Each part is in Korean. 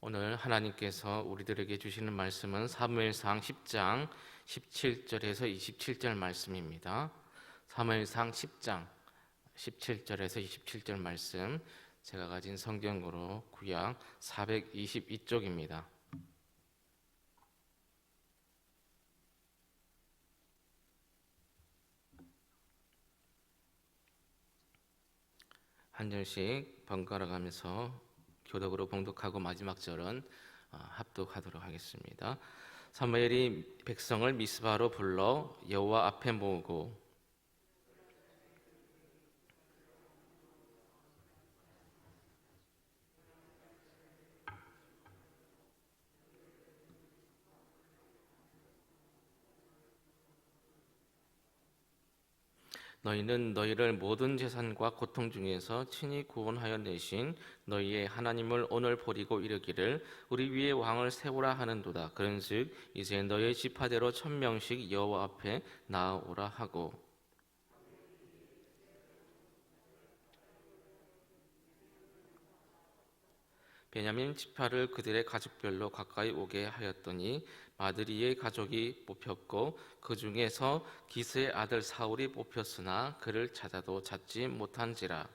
오늘 하나님께서 우리들에게 주시는 말씀은 사무엘상 10장 17절에서 27절 말씀입니다. 사무엘상 10장 17절에서 27절 말씀, 제가 가진 성경으로 구약 422쪽입니다. 한 절씩 번갈아 가면서 교독으로 봉독하고 마지막 절은 합독하도록 하겠습니다. 사무엘이 백성을 미스바로 불러 여호와 앞에 모으고 너희는 너희를 모든 재산과 고통 중에서 친히 구원하여 내신 너희의 하나님을 오늘 버리고 이르기를 우리 위에 왕을 세우라 하는도다. 그런즉 이제 너희의 지파대로 1000명씩 여호와 앞에 나아오라 하고, 베냐민 지파를 그들의 가족별로 가까이 오게 하였더니 마드리의 가족이 뽑혔고 그 중에서 기스의 아들 사울이 뽑혔으나 그를 찾아도 찾지 못한지라.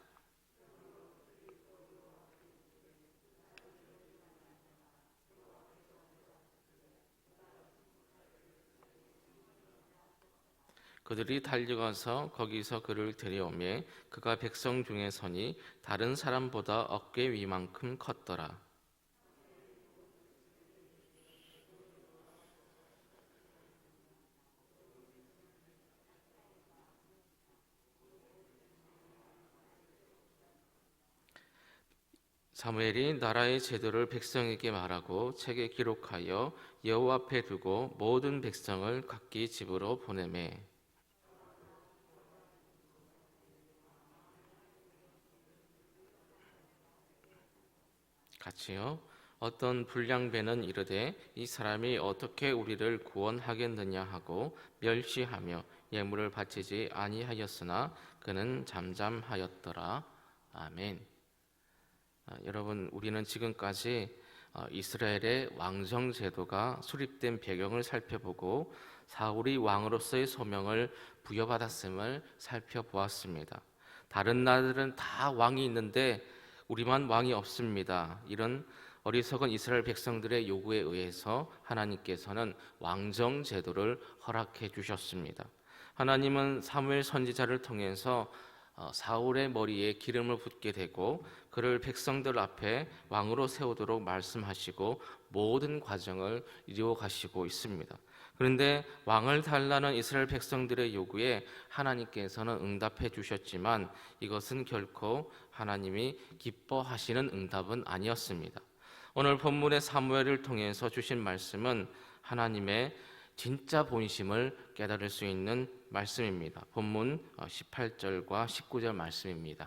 그들이 달려가서 거기서 그를 데려오매 그가 백성 중에 서니 다른 사람보다 어깨 위만큼 컸더라. 사무엘이 나라의 제도를 백성에게 말하고 책에 기록하여 여호와 앞에 두고 모든 백성을 각기 집으로 보내매, 같이요. 어떤 불량배는 이르되 이 사람이 어떻게 우리를 구원하겠느냐 하고 멸시하며 예물을 바치지 아니하였으나 그는 잠잠하였더라. 아멘. 여러분, 우리는 지금까지 이스라엘의 왕정 제도가 수립된 배경을 살펴보고 사울이 왕으로서의 소명을 부여받았음을 살펴보았습니다. 다른 나라들은 다 왕이 있는데 우리만 왕이 없습니다. 이런 어리석은 이스라엘 백성들의 요구에 의해서 하나님께서는 왕정 제도를 허락해 주셨습니다. 하나님은 사무엘 선지자를 통해서 사울의 머리에 기름을 붓게 되고 그를 백성들 앞에 왕으로 세우도록 말씀하시고 모든 과정을 이루어 가시고 있습니다. 그런데 왕을 달라는 이스라엘 백성들의 요구에 하나님께서는 응답해 주셨지만 이것은 결코 하나님이 기뻐하시는 응답은 아니었습니다. 오늘 본문의 사무엘을 통해서 주신 말씀은 하나님의 진짜 본심을 깨달을 수 있는 말씀입니다. 본문 18절과 19절 말씀입니다.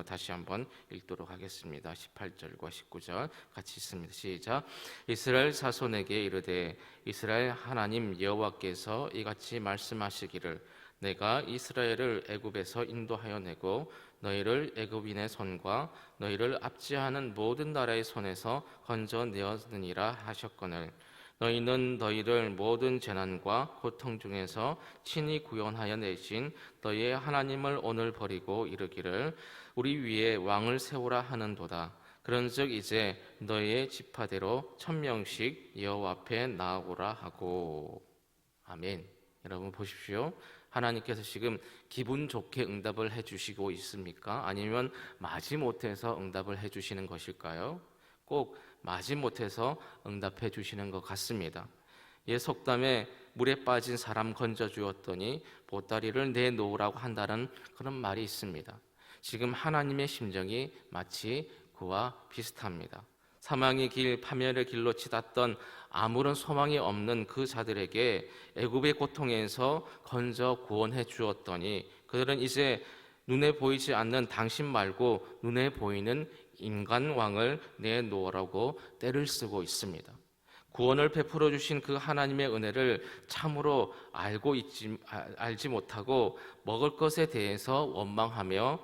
다시 한번 읽도록 하겠습니다. 18절과 19절 같이 읽습니다. 시작. 이스라엘 자손에게 이르되 이스라엘 하나님 여호와께서 이같이 말씀하시기를 내가 이스라엘을 애굽에서 인도하여 내고 너희를 애굽인의 손과 너희를 압제하는 모든 나라의 손에서 건져내었느니라 하셨거늘 너희는 너희를 모든 재난과 고통 중에서 친히 구원하여 내신 너희의 하나님을 오늘 버리고 이르기를 우리 위에 왕을 세우라 하는도다. 그런즉 이제 너희의 지파대로 1000명씩 여호와 앞에 나아오라 하고. 아멘. 여러분 보십시오. 하나님께서 지금 기분 좋게 응답을 해주시고 있습니까? 아니면 마지못해서 응답을 해주시는 것일까요? 꼭 마지못해서 응답해 주시는 것 같습니다. 옛 속담에 물에 빠진 사람 건져주었더니 보따리를 내놓으라고 한다는 그런 말이 있습니다. 지금 하나님의 심정이 마치 그와 비슷합니다. 사망의 길, 파멸의 길로 치닫던 아무런 소망이 없는 그 자들에게 애굽의 고통에서 건져 구원해 주었더니 그들은 이제 눈에 보이지 않는 당신 말고 눈에 보이는 인간 왕을 내놓으라고 떼를 쓰고 있습니다. 구원을 베풀어 주신 그 하나님의 은혜를 참으로 알지 못하고 먹을 것에 대해서 원망하며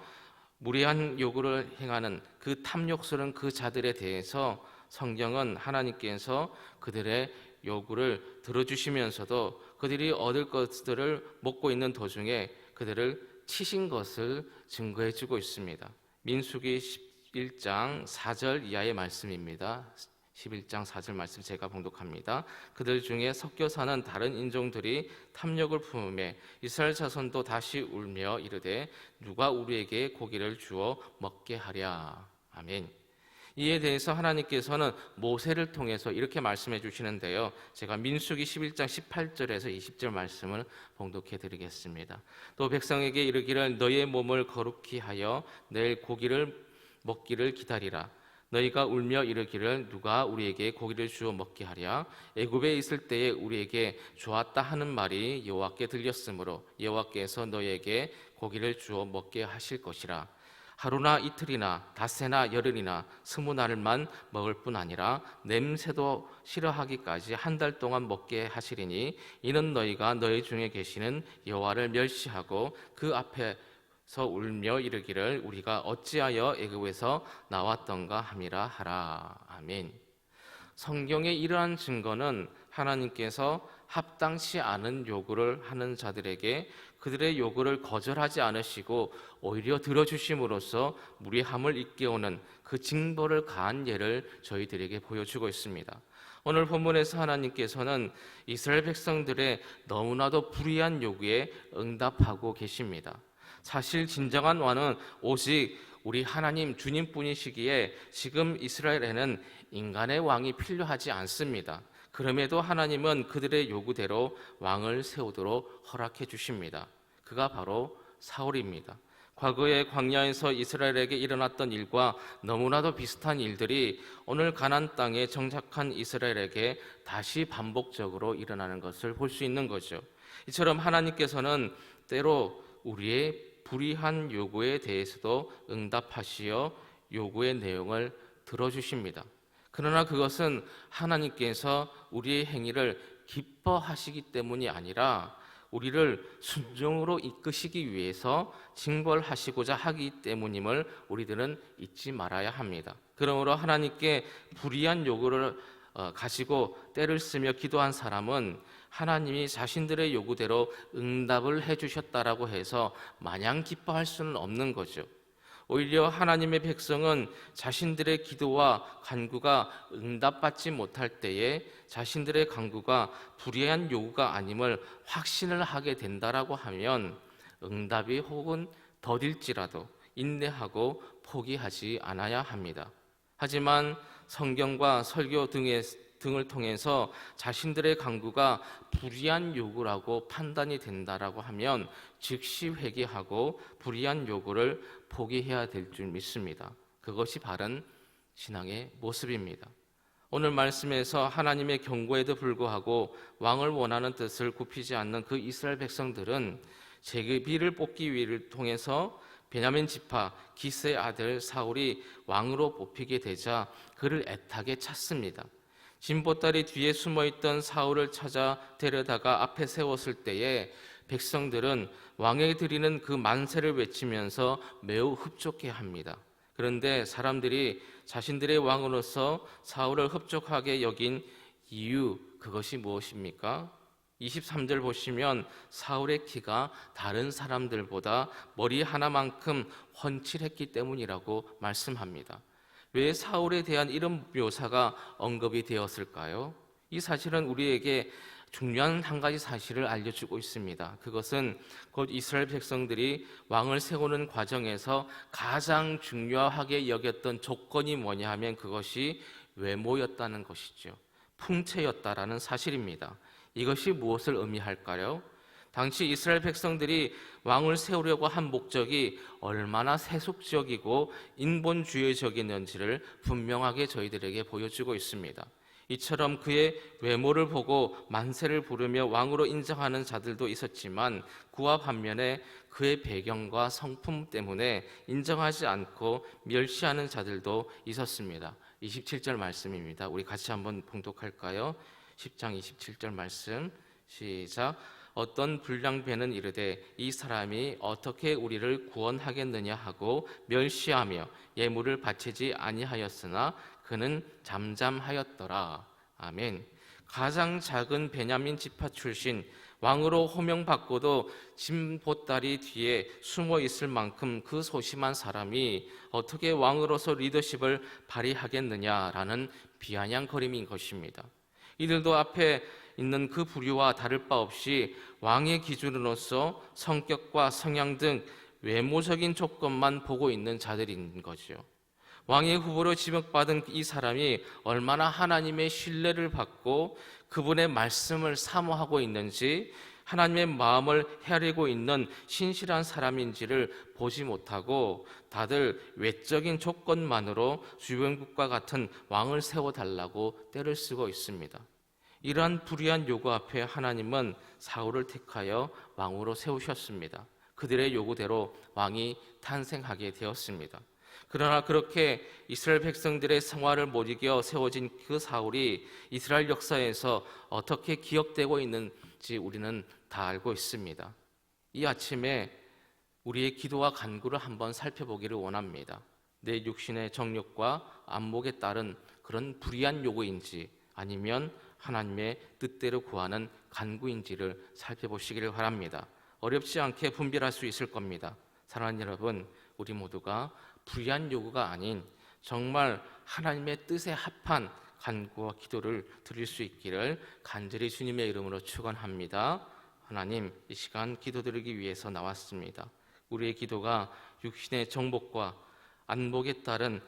무리한 요구를 행하는 그 탐욕스러운 그 자들에 대해서 성경은 하나님께서 그들의 요구를 들어주시면서도 그들이 얻을 것들을 먹고 있는 도중에 그들을 치신 것을 증거해 주고 있습니다. 민수기 11장 4절 이하의 말씀입니다. 11장 4절 말씀 제가 봉독합니다. 그들 중에 섞여 사는 다른 인종들이 탐욕을 품음에 이스라엘 자손도 다시 울며 이르되 누가 우리에게 고기를 주어 먹게 하랴. 아멘. 이에 대해서 하나님께서는 모세를 통해서 이렇게 말씀해 주시는데요. 제가 민수기 11장 18절에서 20절 말씀을 봉독해 드리겠습니다. 또 백성에게 이르기를 너희의 몸을 거룩히 하여 내일 고기를 먹기를 기다리라. 너희가 울며 이르기를 누가 우리에게 고기를 주어 먹게 하랴. 애굽에 있을 때에 우리에게 좋았다 하는 말이 여호와께 들렸으므로 여호와께서 너희에게 고기를 주어 먹게 하실 것이라. 하루나 이틀이나 닷새나 열흘이나 20날만 먹을 뿐 아니라 냄새도 싫어하기까지 한 달 동안 먹게 하시리니 이는 너희가 너희 중에 계시는 여호와를 멸시하고 그 앞에서 울며 이르기를 우리가 어찌하여 애굽에서 나왔던가 함이라 하라. 아멘. 성경의 이러한 증거는 하나님께서 합당치 않은 요구를 하는 자들에게 그들의 요구를 거절하지 않으시고 오히려 들어주심으로써 무리함을 일깨우는 그 징벌을 가한 예를 저희들에게 보여주고 있습니다. 오늘 본문에서 하나님께서는 이스라엘 백성들의 너무나도 불의한 요구에 응답하고 계십니다. 사실 진정한 왕은 오직 우리 하나님 주님뿐이시기에 지금 이스라엘에는 인간의 왕이 필요하지 않습니다. 그럼에도 하나님은 그들의 요구대로 왕을 세우도록 허락해 주십니다. 그가 바로 사울입니다. 과거의 광야에서 이스라엘에게 일어났던 일과 너무나도 비슷한 일들이 오늘 가나안 땅에 정착한 이스라엘에게 다시 반복적으로 일어나는 것을 볼 수 있는 거죠. 이처럼 하나님께서는 때로 우리의 불의한 요구에 대해서도 응답하시어 요구의 내용을 들어주십니다. 그러나 그것은 하나님께서 우리의 행위를 기뻐하시기 때문이 아니라 우리를 순종으로 이끄시기 위해서 징벌하시고자 하기 때문임을 우리들은 잊지 말아야 합니다. 그러므로 하나님께 불의한 요구를 가지고 때를 쓰며 기도한 사람은 하나님이 자신들의 요구대로 응답을 해주셨다라고 해서 마냥 기뻐할 수는 없는 거죠. 오히려 하나님의 백성은 자신들의 기도와 간구가 응답받지 못할 때에 자신들의 간구가 불의한 요구가 아님을 확신을 하게 된다라고 하면 응답이 혹은 더딜지라도 인내하고 포기하지 않아야 합니다. 하지만 성경과 설교 등을 통해서 자신들의 간구가 불의한 요구라고 판단이 된다라고 하면 즉시 회개하고 불의한 요구를 포기해야 될 줄 믿습니다. 그것이 바른 신앙의 모습입니다. 오늘 말씀에서 하나님의 경고에도 불구하고 왕을 원하는 뜻을 굽히지 않는 그 이스라엘 백성들은 제비를 뽑기 위를 통해서 베냐민 지파 기스의 아들 사울이 왕으로 뽑히게 되자 그를 애타게 찾습니다. 진보다리 뒤에 숨어있던 사울을 찾아 데려다가 앞에 세웠을 때에 백성들은 왕에게 드리는 그 만세를 외치면서 매우 흡족해합니다. 그런데 사람들이 자신들의 왕으로서 사울을 흡족하게 여긴 이유, 그것이 무엇입니까? 23절 보시면 사울의 키가 다른 사람들보다 머리 하나만큼 훤칠했기 때문이라고 말씀합니다. 왜 사울에 대한 이런 묘사가 언급이 되었을까요? 이 사실은 우리에게 중요한 한 가지 사실을 알려주고 있습니다. 그것은 곧 이스라엘 백성들이 왕을 세우는 과정에서 가장 중요하게 여겼던 조건이 뭐냐 하면 그것이 외모였다는 것이죠. 풍채였다라는 사실입니다. 이것이 무엇을 의미할까요? 당시 이스라엘 백성들이 왕을 세우려고 한 목적이 얼마나 세속적이고 인본주의적이었는지를 분명하게 저희들에게 보여주고 있습니다. 이처럼 그의 외모를 보고 만세를 부르며 왕으로 인정하는 자들도 있었지만 그와 반면에 그의 배경과 성품 때문에 인정하지 않고 멸시하는 자들도 있었습니다. 27절 말씀입니다. 우리 같이 한번 봉독할까요? 10장 27절 말씀 시작. 어떤 불량배는 이르되 이 사람이 어떻게 우리를 구원하겠느냐 하고 멸시하며 예물을 바치지 아니하였으나 그는 잠잠하였더라. 아멘. 가장 작은 베냐민 지파 출신, 왕으로 호명받고도 짐 보따리 뒤에 숨어 있을 만큼 그 소심한 사람이 어떻게 왕으로서 리더십을 발휘하겠느냐라는 비아냥거림인 것입니다. 이들도 앞에 있는 그 부류와 다를 바 없이 왕의 기준으로서 성격과 성향 등 외모적인 조건만 보고 있는 자들인 거죠. 왕의 후보로 지명받은 이 사람이 얼마나 하나님의 신뢰를 받고 그분의 말씀을 사모하고 있는지, 하나님의 마음을 헤아리고 있는 신실한 사람인지를 보지 못하고 다들 외적인 조건만으로 주변국과 같은 왕을 세워달라고 떼를 쓰고 있습니다. 이러한 불의한 요구 앞에 하나님은 사울을 택하여 왕으로 세우셨습니다. 그들의 요구대로 왕이 탄생하게 되었습니다. 그러나 그렇게 이스라엘 백성들의 성화를 못 이겨 세워진 그 사울이 이스라엘 역사에서 어떻게 기억되고 있는지 우리는 다 알고 있습니다. 이 아침에 우리의 기도와 간구를 한번 살펴보기를 원합니다. 내 육신의 정욕과 안목에 따른 그런 불의한 요구인지 아니면 하나님의 뜻대로 구하는 간구인지를 살펴보시기를 바랍니다. 어렵지 않게 분별할 수 있을 겁니다. 사랑하는 여러분, 우리 모두가 불의한 요구가 아닌 정말 하나님의 뜻에 합한 간구와 기도를 드릴 수 있기를 간절히 주님의 이름으로 축원합니다. 하나님, 이 시간 기도드리기 위해서 나왔습니다. 우리의 기도가 육신의 정복과 안목에 따른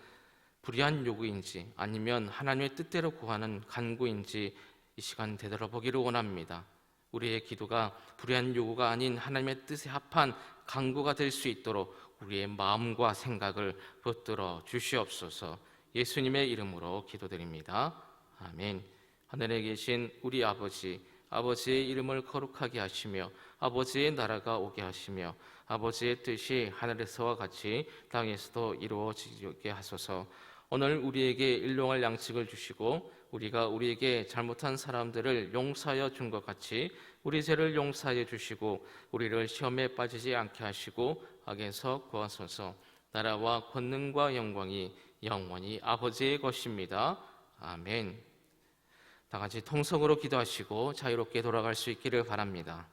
불의한 요구인지 아니면 하나님의 뜻대로 구하는 간구인지 이 시간 되돌아보기를 원합니다. 우리의 기도가 불의한 요구가 아닌 하나님의 뜻에 합한 간구가 될 수 있도록 우리의 마음과 생각을 붙들어 주시옵소서. 예수님의 이름으로 기도드립니다. 아멘. 하늘에 계신 우리 아버지, 아버지의 이름을 거룩하게 하시며 아버지의 나라가 오게 하시며 아버지의 뜻이 하늘에서와 같이 땅에서도 이루어지게 하소서. 오늘 우리에게 일용할 양식을 주시고 우리가 우리에게 잘못한 사람들을 용서하여 준 것 같이 우리 죄를 용서하여 주시고 우리를 시험에 빠지지 않게 하시고 악에서 구하소서. 나라와 권능과 영광이 영원히 아버지의 것입니다. 아멘. 다 같이 통성으로 기도하시고 자유롭게 돌아갈 수 있기를 바랍니다.